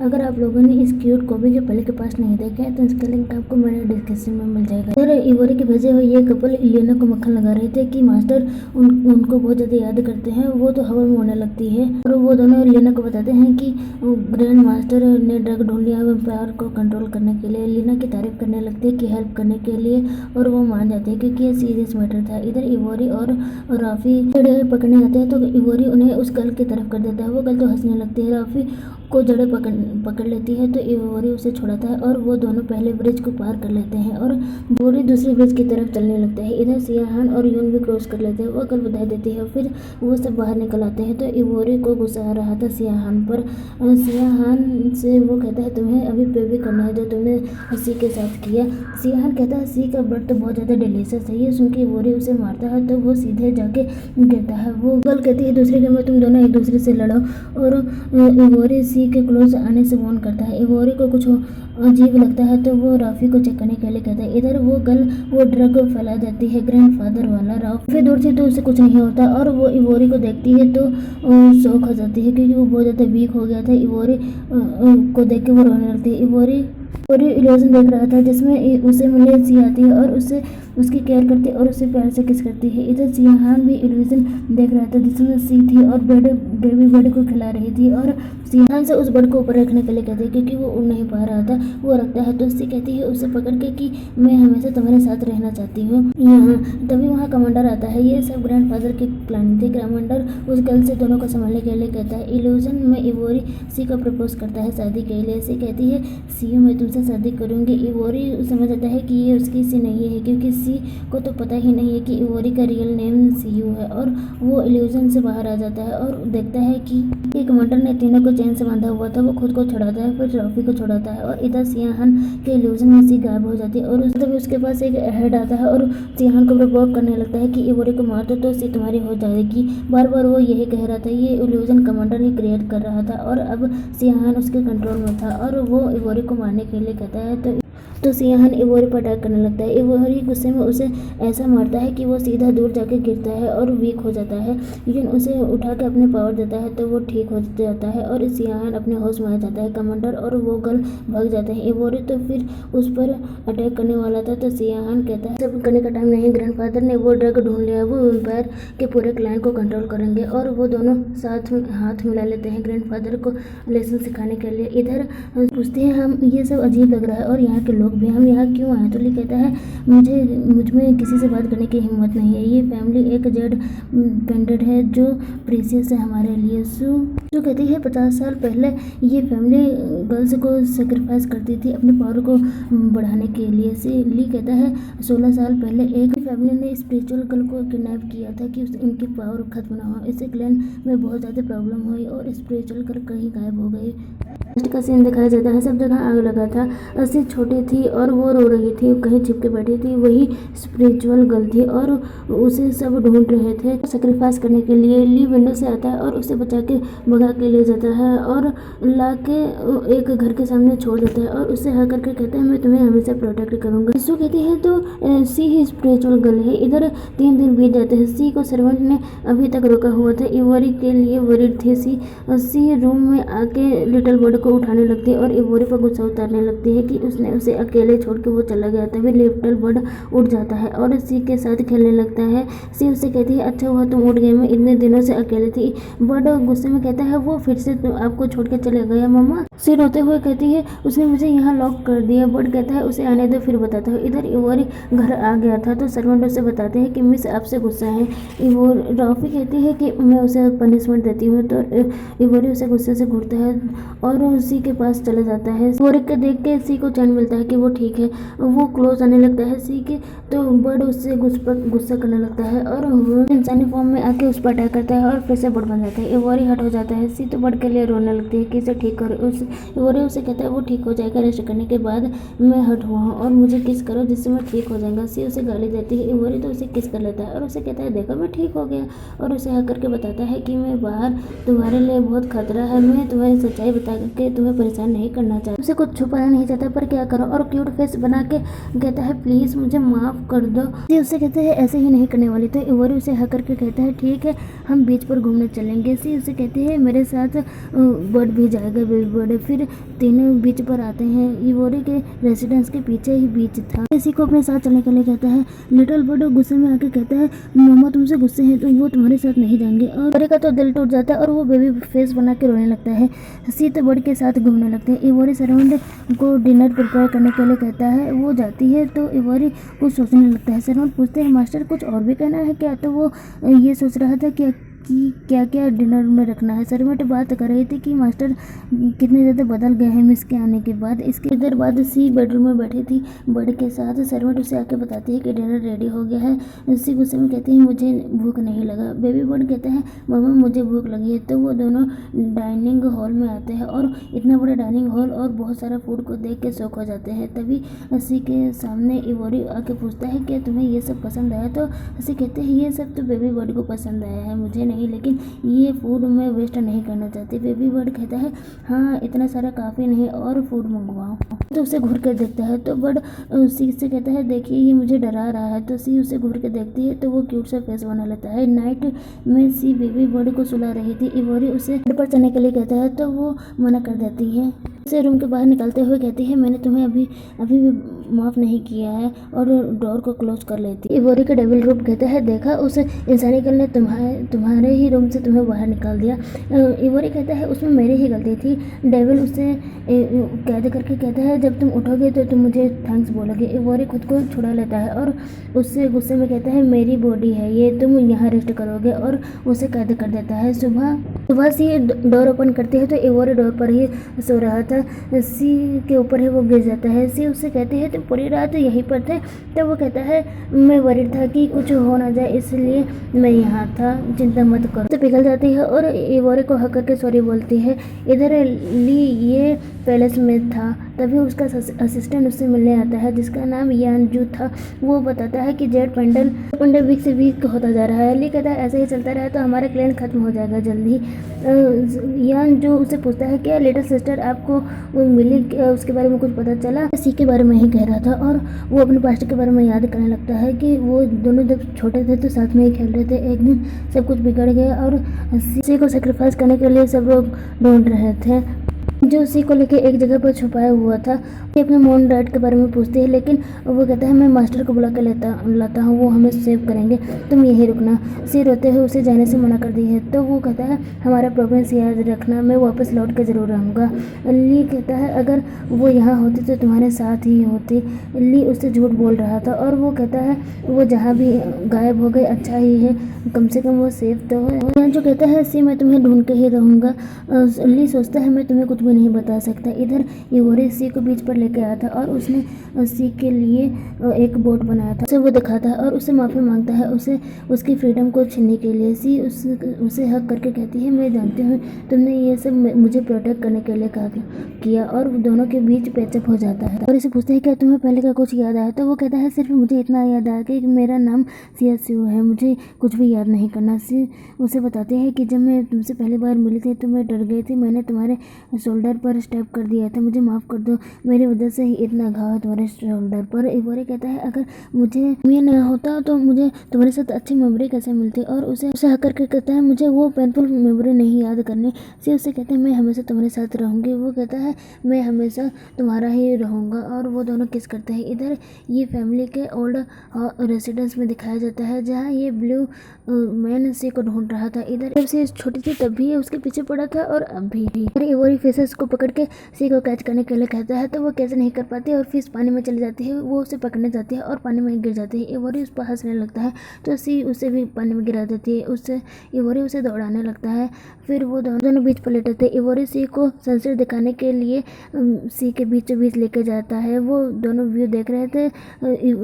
अगर आप लोगों ने इस क्यूट कॉपी के पहले के पास नहीं देखा है तो इसका लिंक आपको मेरे डिस्क्रिप्शन में मिल जाएगा। और इवोरी के भेजे हुए ये कपल इलियाना को मक्खन लगा रहे थे कि मास्टर उनको बहुत ज़्यादा याद करते हैं, वो तो हवा में उड़ने लगती है। और वो दोनों इलियाना को बताते हैं कि ग्रैंड मास्टर ने ड्रग ढूंढ लिया वैम्पायर को कंट्रोल करने के लिए। इलियाना की तारीफ करने लगती है कि हेल्प करने के लिए, और वो मान जाते हैं क्योंकि ये सीरियस मैटर था। इधर इवोरी और राफी जड़े पकड़ने आते हैं तो इवोरी उन्हें उस गर्ल की तरफ कर देता है। वो गर्ल तो हंसने लगती है, राफी को जड़े पकड़ लेती है तो इवोरी उसे छुड़ाता है और वो दोनों पहले ब्रिज को पार कर लेते हैं और इवोरी दूसरे ब्रिज की तरफ चलने लगता है। इधर सियाहान और यून भी क्रॉस कर लेते हैं। वो गर्ल बधाई देती है, फिर वो सब बाहर निकल आते हैं तो इवोरी को गुस्सा आ रहा था सियाहान पर। सियाहान से वो कहता है तुम्हें अभी पे भी करना है जो तुमने सी के साथ किया। सियाहान कहता है सी का ब्लड तो बहुत ज़्यादा डिलीशियस है। ये सुन के इवोरी उसे मारता है तो वो सीधे जाके गिरता है। वो गर्ल कहती है दूसरे गेम में तुम दोनों एक दूसरे से लड़ो, और इवोरी सी के क्लोज आने से वार्न करता है। इवोरी को कुछ अजीब लगता है तो वो राफी को चेक करने के लिए कहता है। इधर वो गर्ल वो ड्रग फैला देती है ग्रैंडफादर वाला। राफी दूर से तो उसे कुछ नहीं होता और वो इवोरी को देखती है तो शौक हो जाती है क्योंकि वो बहुत ज़्यादा वीक हो गया था। इवोरी को देख के वो रोने लगती है। इवोरी इल्यूजन देख रहा था जिसमें उसे मिले सी आती है और उससे उसकी केयर करती है और उसे प्यार से किस करती है। इधर सियाहान भी इल्यूजन देख रहा था जिसमें सी थी और बेबी बर्ड को खिला रही थी, और सियाहान से उस बर्ड को ऊपर रखने के लिए कहती है क्योंकि वो उड़ नहीं पा रहा था। वो रखता है तो सी कहती है उसे पकड़ के कि मैं हमेशा तुम्हारे साथ रहना चाहती हूँ यहाँ। तभी वहाँ कमांडर आता है। ये सब ग्रैंडफादर की प्लानिंग थी। कमांडर उस गर्ल से दोनों को संभालने के लिए कहता है। इल्यूजन में इवोरी सी को प्रपोज करता है शादी के लिए। सी कहती है सी मैं तुमसे शादी करूँगी। इवोरी समझ आता है कि ये उसकी सी नहीं है क्योंकि सी को तो पता ही नहीं है कि इवोरी का रियल नेम सीयू है, और वो इल्यूजन से बाहर आ जाता है और देखता है कि कमांडर ने तीनों को चैन से बांधा हुआ था। वो खुद को छुड़ाता है, फिर राफी को छुड़ाता है, और इधर सियाहान के इल्यूजन में सी गायब हो जाती है और तभी उसके पास एक हेड आता है और सियाहान को प्रपोज करने लगता है कि इवोरी को मार दो तो सी तुम्हारी हो जाएगी। बार बार वो यही कह रहा था। ये इल्यूजन कमांडर ही क्रिएट कर रहा था और अब सियाहान उसके कंट्रोल में था और वो इवोरी को मारने के लिए कहता है तो सियाहान इवोरी पर अटैक करने लगता है। इवोरी गुस्से में उसे ऐसा मारता है कि वो सीधा दूर जाके गिरता है और वीक हो जाता है, लेकिन उसे उठा के अपने पावर देता है तो वो ठीक हो जाता है और सियाहान अपने होश में आ जाता है। कमांडर और वो गर्ल भाग जाते हैं। इवोरी तो फिर उस पर अटैक करने वाला था तो सियाहान कहता है सब करने का टाइम नहीं, ग्रैंडफादर ने वो ड्रग ढूंढ लिया, वो वैम्पायर के पूरे क्लैन को कंट्रोल करेंगे। और वो दोनों साथ में हाथ मिला लेते हैं ग्रैंडफादर को लेसन सिखाने के लिए। इधर पूछते हैं हम ये सब अजीब लग रहा है और यहाँ के लोग भी, हम यहाँ क्यों आए। तो ली कहता है मुझ में किसी से बात करने की हिम्मत नहीं है। ये फैमिली एक जेड पेंडेड है जो प्रीसियस है हमारे लिए। सू कहती है 50 साल पहले ये फैमिली गर्ल्स को सेक्रीफाइस करती थी अपने पावर को बढ़ाने के लिए। ली कहता है 16 साल पहले एक फैमिली ने स्पिरिचुअल गर्ल को किडनैप किया था कि इनकी पावर खत्म ना हो। इससे क्लैन में बहुत ज़्यादा प्रॉब्लम हुई और स्पिरिचुअल गर्ल कहीं गायब हो गई। लास्ट का सीन दिखाया जाता है। सब जगह आग लगा था। अस्सी छोटी थी और वो रो रही थी, कहीं छिपके बैठी थी। वही स्पिरिचुअल गर्ल थी और उसे सब ढूंढ रहे थे सेक्रीफाइस करने के लिए। ली विंडो से आता है और उसे बचा के भगा के ले जाता है और ला के एक घर के सामने छोड़ देता है और उससे हक करके कहता है मैं तुम्हें हमेशा प्रोटेक्ट करूंगा। सू कहती है तो सी ही स्पिरिचुअल गर्ल है। इधर 3 दिन बीत जाते हैं। सी को सर्वेंट ने अभी तक रोका हुआ था। इवोरी के लिए वरीड थी। सी रूम में आके लिटिल बर्ड को उठाने लगती है और इवोरी पर गुस्सा उतारने लगती है कि उसने उसे अकेले छोड़ के वो चला गया। तभी लिटिल बर्ड उठ जाता है और सी के साथ खेलने लगता है। सी उससे कहती है अच्छा हुआ तुम उठ गए, मैं इतने दिनों से अकेले थी। बर्ड गुस्से में कहता है वो फिर से आपको छोड़ के चले गया मम्मा। सी रोते हुए कहती है उसने मुझे यहाँ लॉक कर दिया। बर्ड कहता है उसे आने दो फिर बताता हूँ। इधर इवोरी घर आ गया था तो सर्वेंट उसे बताते हैं कि मिस आपसे गुस्सा है। राफी कहती है कि मैं उसे पनिशमेंट देती हूँ तो इवोरी उसे गुस्से से घूरता है और सी के पास चला जाता है। इवोरी को देख के सी को चैन मिलता है कि वो ठीक है। वो क्लोज आने लगता है सी के तो बर्ड उससे गुस्सा करने लगता है और वो इंसानी फॉर्म में आके उस पर अटैक करता है और फिर से बर्ड बन जाता है। इवोरी हट हो जाता है। सी तो बर्ड के लिए रोने लगती है कि इसे ठीक करो। इवोरी उसे कहता है वो ठीक हो जाएगा, रेस्ट करने के बाद मैं हट हुआ हूँ और मुझे किस करो जिससे मैं ठीक हो जाएगा। सी उसे गाली देती है। इवोरी तो उसे किस कर लेता है और उसे कहता है देखो मैं ठीक हो गया, और उसे हक करके बताता है कि मैं बाहर तुम्हारे लिए बहुत खतरा है। मैं तुम्हें सच्चाई बता के के तुम्हें परेशान नहीं करना चाहता, उसे कुछ छुपाना नहीं चाहता, पर क्या करो। और क्यूट फेस बना के कहता है प्लीज मुझे माफ कर दो। सी उससे कहते हैं ऐसे ही नहीं करने वाली। तो इवोरी उसे हक करके कहता है ठीक है हम बीच पर घूमने चलेंगे। सी उसे कहती है मेरे साथ बर्ड भी जाएगा, बेबी बर्ड। फिर तीनों बीच पर आते हैं। इवोरी के रेसिडेंस के पीछे ही बीच था। इसी को अपने साथ चलने के लिए कहता है। लिटिल बर्ड गुस्से में आके कहता है मम्मा तुमसे गुस्से हैं तो वो तुम्हारे साथ नहीं जाएंगे। और इवोरी का तो दिल टूट जाता है और वो बेबी फेस बना के रोने लगता है। सी तो बर्ड के साथ घूमने लगते हैं। इवोरी सरवंट को डिनर प्रिपेयर करने के लिए कहता है। वो जाती है तो इवोरी कुछ सोचने लगता है। सरवंट पूछते हैं मास्टर कुछ और भी कहना है क्या। तो वो ये सोच रहा था कि क्या क्या डिनर में रखना है। सरवंट बात कर रही थी कि मास्टर कितने ज़्यादा बदल गए हैं मिस के आने के बाद। इसके इधर बाद सी बेडरूम में बैठी थी बर्ड के साथ। सरवंट उसे आके बताती है कि डिनर रेडी हो गया है। सी गुस्से में कहती है मुझे भूख नहीं लगा। बेबी बर्ड कहता है मम्मा मुझे भूख लगी है। तो वो दोनों डाइनिंग हॉल में आते हैं और इतना बड़ा डाइनिंग हॉल और बहुत सारा फूड को देख के शौक हो जाते हैं। तभी सी के सामने इवोरी आके पूछता है कि तुम्हें ये सब पसंद आया। तो सी कहते हैं ये सब तो बेबी बर्ड को पसंद आया है, मुझे नहीं, लेकिन ये फूड मैं वेस्ट नहीं करना चाहती। बेबी बर्ड कहता है हाँ इतना सारा काफ़ी नहीं और फूड मंगवाओ। तो उसे घूर कर देखता है तो बर्ड सी से कहता है देखिए ये मुझे डरा रहा है। तो सी उसे घूर के देखती है तो वो क्यूट सा फेस बना लेता है। नाइट में सी बेबी बर्ड को सुला रही थी। इवोरी उसे बेड पर चढ़ने के लिए कहता है तो वो मना कर देती है। उसे रूम के बाहर निकलते हुए कहती है मैंने तुम्हें अभी भी माफ़ नहीं किया है और डोर को क्लोज कर लेती। इवोरी का डेविल रूप कहता है देखा उस इंसानी गर्ल ने तुम्हारे ही रूम से तुम्हें बाहर निकाल दिया। इवोरी कहता है उसमें मेरी ही गलती थी। डेविल उसे कैद करके कहता है जब तुम उठोगे तो तुम मुझे थैंक्स बोलोगे। इवोरी खुद को छुड़ा लेता है और उससे गुस्से में कहता है मेरी बॉडी है ये, तुम यहाँ रेस्ट करोगे, और उसे कैद कर देता है। सुबह सी डोर ओपन करती है तो इवोरी डोर पर ही सो रहा था। सी के ऊपर ही वो गिर जाता है। सी उससे कहती है तुम पूरी रात यहीं पर थे। तो वो कहता है मैं वरीड था कि कुछ हो ना जाए इसलिए मैं यहाँ था, चिंता मत करो। तो पिघल जाती है और इवोरी को हक करके सॉरी बोलती है। इधर ली ये पैलेस में था तभी उसका असिस्टेंट उससे मिलने आता है जिसका नाम यानजू था। वो बताता है कि जेड पेंडल वीक से वीक होता जा रहा है। ली कहता है ऐसे ही चलता रहा तो हमारा क्लैन खत्म हो जाएगा जल्दी। यानजू उससे पूछता है क्या लिटिल सिस्टर आपको मिली, उसके बारे में कुछ पता चला। सी के बारे में ही कह रहा था और वो अपने पास्ट के बारे में याद करने लगता है कि वो दोनों जब छोटे थे तो साथ में ही खेल रहे थे। एक दिन सब कुछ बिगड़ गया और सी को सेक्रीफाइस करने के लिए सब लोग ढूंढ रहे थे जो उसी को लेके एक जगह पर छुपाया हुआ था। ये अपने मॉम डैड के बारे में पूछती है लेकिन वो कहता है मैं मास्टर को बुला के लाता हूँ, वो हमें सेव करेंगे, तुम यहीं रुकना। सी रोते हुए उसे जाने से मना कर दी है। तो वो कहता है हमारा प्रॉब्लम्स याद रखना, मैं वापस लौट के ज़रूर आऊँगा। ली कहता है अगर वो यहाँ होती तो तुम्हारे साथ ही होती। ली उससे झूठ बोल रहा था और वो कहता है वो जहाँ भी गायब हो गए अच्छा ही है, कम से कम वो सेफ तो है। जो कहता है सी मैं तुम्हें ढूंढ के ही रहूँगा। ली सोचता है मैं तुम्हें कुछ भी नहीं बता सकता। इधर इवोरी सी को बीच पर लेके आया था और उसने सी के लिए एक बोट बनाया था। उसे वो दिखाता है और उससे माफ़ी मांगता है उसे उसकी फ्रीडम को छीनने के लिए। सी उसे हक करके कहती है मैं जानती हूँ तुमने ये सब मुझे प्रोटेक्ट करने के लिए किया, और दोनों के बीच पैचअप हो जाता है। और इसे पूछते हैं क्या तुम्हें पहले का कुछ याद आया। तो वो कहता है सिर्फ मुझे इतना याद आया कि मेरा नाम सीएसयू है, मुझे कुछ भी याद नहीं करना। सी उसे बताते हैं कि जब मैं तुमसे पहली बार मिली थी तो मैं डर गई थी, मैंने तुम्हारे शोल्डर पर स्टेप कर दिया था, मुझे माफ़ कर दो, मेरी वजह से ही इतना घाव है तुम्हारे शोल्डर पर। इवोरी कहता है अगर मुझे ये ना होता तो मुझे तुम्हारे साथ अच्छी मेमोरी कैसे मिलती। और उसे हक करके कहता है मुझे वो पेनफुल मेमोरी नहीं याद करनी। सी उससे कहते हैं मैं हमेशा तुम्हारे साथ रहूँगी। वो कहता है मैं हमेशा तुम्हारा ही रहूँगा, और वो दोनों किस करते हैं। इधर ये फैमिली के ओल्ड रेसिडेंस में दिखाया जाता है जहाँ ये ब्लू मैन सी को ढूंढ रहा था। इधर जब सी छोटी थी तब भी उसके पीछे पड़ा था और अभी भी। इवोरी फिशेस को पकड़ के सी को कैच करने के लिए कहता है तो वो कैसे नहीं कर पाती और फिश पानी में चली जाती है। वो उसे पकड़ने जाती है और पानी में गिर जाती है। इवोरी उस पर हंसने लगता है तो सी उसे भी पानी में गिरा देती है। इवोरी उसे दौड़ाने लगता है। फिर वो दोनों बीच पर लेटे थे। इवोरी सी को सनसेट दिखाने के लिए सी के बीचों बीच लेके जाता है। वो दोनों व्यू देख रहे थे।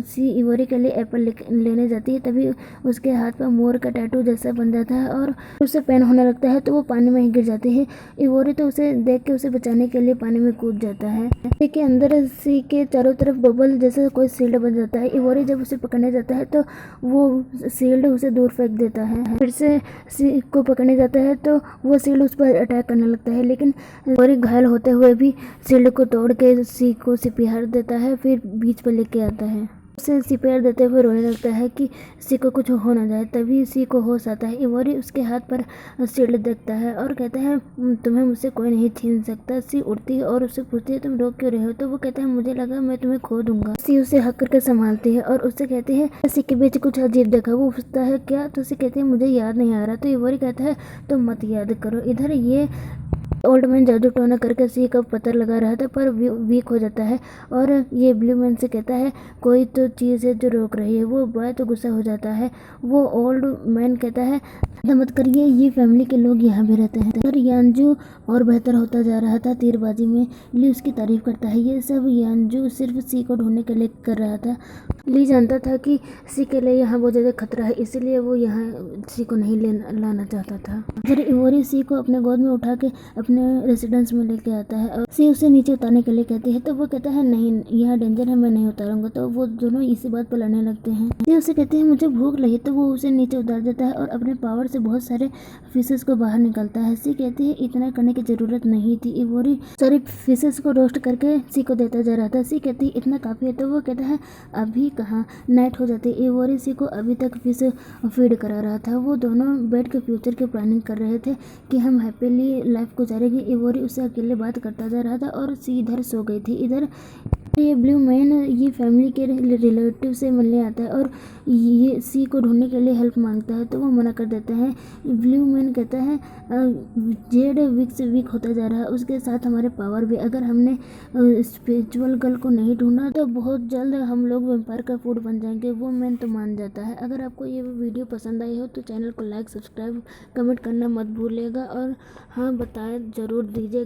सी इवोरी के लिए एप्पल लेने जाती है तभी उसके हाथ पर मोर का टैटू जैसा बन जाता है और उसे पेन होने लगता है तो वो पानी में ही गिर जाती है। इवोरी तो उसे देख के उसे बचाने के लिए पानी में कूद जाता है। सी के अंदर सी के चारों तरफ बबल जैसे कोई शील्ड बन जाता है। इवोरी जब उसे पकड़ने जाता है तो वो शील्ड उसे दूर फेंक देता है। फिर से सी को पकड़ने जाता है तो वो शील्ड उस पर अटैक करने लगता है, लेकिन इवोरी घायल होते हुए भी शील्ड को तोड़ के सी को सीपीआर देता है, फिर बीच पर लेके आता है। उसे सीपीआर देते हुए रोने लगता है कि सी को कुछ हो ना जाए। तभी सी को होश आता है। इवोरी उसके हाथ पर शील्ड देखता है और कहता है तुम्हें मुझसे कोई नहीं छीन सकता। सी उड़ती है और उससे पूछती है तुम रो क्यों रहे हो, तो वो कहता है मुझे लगा मैं तुम्हें खो दूंगा। सी उसे हक करके संभालती है और उससे कहती है सी के बीच कुछ अजीब देखा। वो पूछता है क्या, तो सी कहती है मुझे याद नहीं आ रहा। तो इवोरी कहता है तुम मत याद करो। इधर ये ओल्ड मैन जादू टोना करके सी का पता लगा रहा था पर वीक हो जाता है और ये ब्लू मैन से कहता है कोई तो चीज़ है जो रोक रही है। वो बॉय तो गुस्सा हो जाता है। वो ओल्ड मैन कहता है मत करिए, ये फैमिली के लोग यहाँ भी रहते हैं। पर यानजू और बेहतर होता जा रहा था तीरबाजी में। ली उसकी तारीफ करता है। ये सब यानजू सिर्फ सी को ढूंढने के लिए कर रहा था। ली जानता था कि सी के लिए यहाँ बहुत ज़्यादा खतरा है, इसीलिए वो यहाँ सी को नहीं लाना चाहता था। फिर इवोरी सी को अपने गोद में उठा के अपने रेसिडेंस में लेके आता है और सी उसे नीचे उतारने के लिए कहती है तो वो कहता है नहीं, यहाँ डेंजर है, मैं नहीं उतारूंगा। तो वो दोनों इसी बात पर लड़ने लगते हैं। सी उसे कहती है मुझे भूख लगी, तो वो उसे नीचे उतार देता है और अपने पावर से बहुत सारे फिशेस को बाहर निकालता है। सी कहती है इतना करने की जरूरत नहीं थी। इवोरी सारी फिशेस को रोस्ट करके सी को देता जा रहा था। सी कहती है इतना काफी है, तो वो कहता है अभी कहाँ, नाइट हो जाती है। इवोरी सी को अभी तक फिश फीड करा रहा था। वो दोनों बेड के फ्यूचर की प्लानिंग कर रहे थे कि हम हैप्पीली लाइफ गुजारेंगे। इवोरी उससे अकेले बात करता जा रहा था और सी इधर सो गई थी। इधर ये ब्लू मैन ये फैमिली के रिलेटिव से मिलने आता है और ये सी को ढूंढने के लिए हेल्प मांगता है, तो वो मना कर देता है। ब्लू मैन कहता है जेड वीक से वीक होता जा रहा है, उसके साथ हमारे पावर भी। अगर हमने स्पिरिचुअल गर्ल को नहीं ढूंढा तो बहुत जल्द हम लोग वेम्पायर का फूड बन जाएंगे। वो मैन तो मान जाता है। अगर आपको ये वीडियो पसंद आई हो तो चैनल को लाइक, सब्सक्राइब, कमेंट करना मत भूलिएगा और हाँ बताएं ज़रूर दीजिएगा।